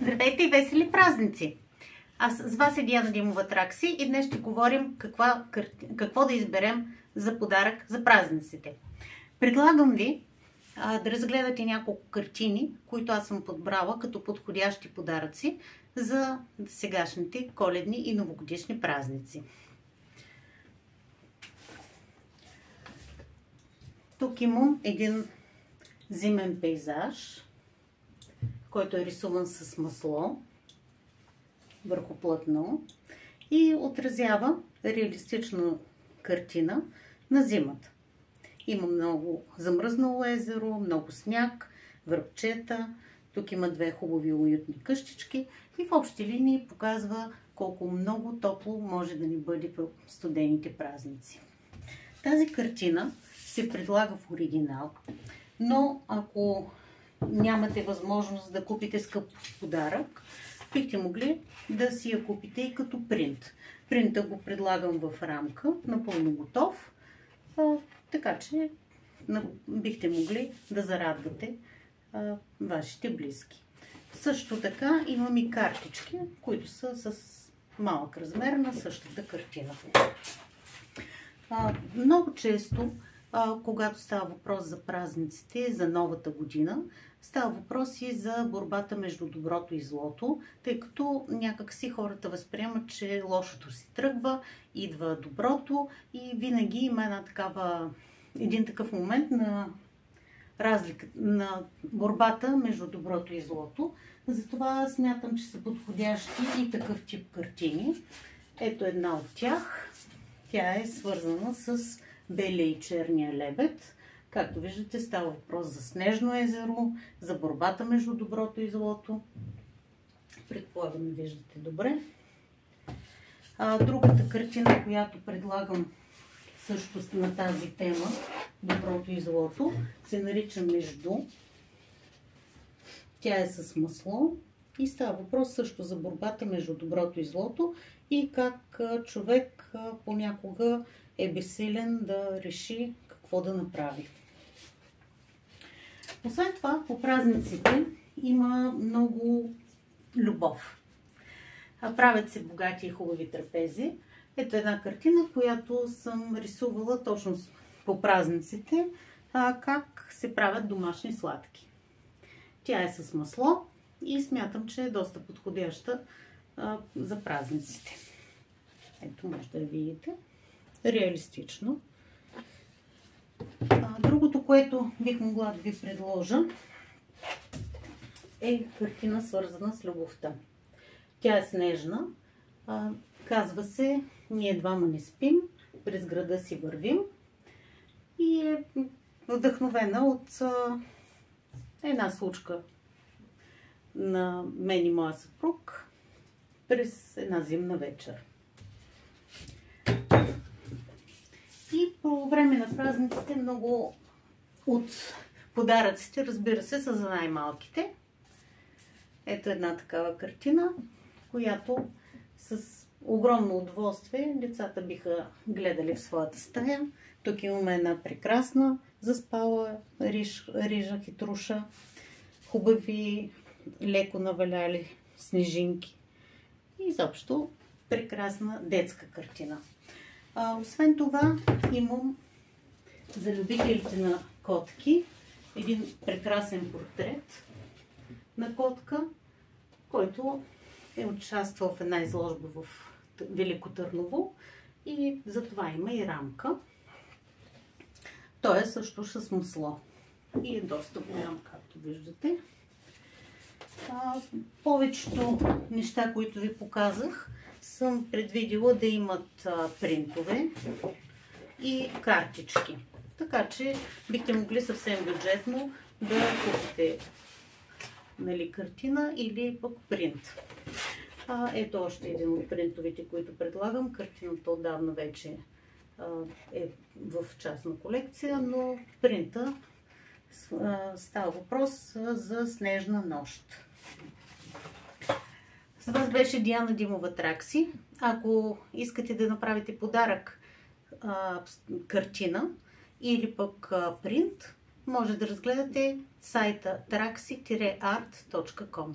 Здравейте и весели празници! Аз с вас е Диана Димова Тракси и днес ще говорим какво да изберем за подарък за празниците. Предлагам ви да разгледате няколко картини, които аз съм подбрала като подходящи подаръци за сегашните коледни и новогодишни празници. Тук имам един зимен пейзаж, който е рисуван с масло върху платно и отразява реалистична картина на зимата. Има много замръзнало езеро, много сняг, връбчета. Тук има две хубави уютни къщички и в общи линии показва колко много топло може да ни бъде в студените празници. Тази картина се предлага в оригинал, но ако нямате възможност да купите скъп подарък, бихте могли да си я купите и като принт. Принта го предлагам в рамка, напълно готов, така че бихте могли да зарадвате вашите близки. Също така имам и картички, които са с малък размер на същата картина. Много често, когато става въпрос за празниците, за новата година, става въпрос и за борбата между доброто и злото, тъй като някакси хората възприемат, че лошото си тръгва, идва доброто и винаги има един такъв момент на разлика, на борбата между доброто и злото. Затова смятам, че са подходящи и такъв тип картини. Ето една от тях. Тя е свързана с белия и черния лебед. Както виждате, става въпрос за снежно езеро, за борбата между доброто и злото. Предполагам, виждате добре. Другата картина, която предлагам също на тази тема, доброто и злото, се нарича Между. Тя е с масло и става въпрос също за борбата между доброто и злото и как човек понякога е безсилен да реши какво да направи. Освен това, по празниците има много любов. Правят се богати и хубави трапези. Ето една картина, която съм рисувала точно по празниците, как се правят домашни сладки. Тя е с масло и смятам, че е доста подходяща за празниците. Ето, може да я видите. Реалистично. Другото, което бих могла да ви предложа, е картина, свързана с любовта. Тя е снежна. Казва се "Ние двама не спим, през града си вървим" и е вдъхновена от една случка на мен и моя съпруг през една зимна вечер. И по време на празниците много от подаръците, разбира се, са за най-малките. Ето една такава картина, която с огромно удоволствие децата биха гледали в своята стая. Тук имаме една прекрасна заспала рижа хитруша, хубави леко наваляли снежинки и изобщо прекрасна детска картина. Освен това имам за любителите на котки един прекрасен портрет на котка, който е участвал в една изложба в Велико Търново и затова има и рамка. Той е също с масло и е доста голям, както виждате. Повечето неща, които ви показах, съм предвидила да имат принтове и картички. Така че бихте могли съвсем бюджетно да купите картина или пък принт. Ето още един от принтовете, които предлагам. Картината отдавна вече е в частна колекция, но принта става въпрос за Снежна нощ. С вас беше Диана Димова Тракси. Ако искате да направите подарък, картина или пък принт, може да разгледате сайта traxi-art.com.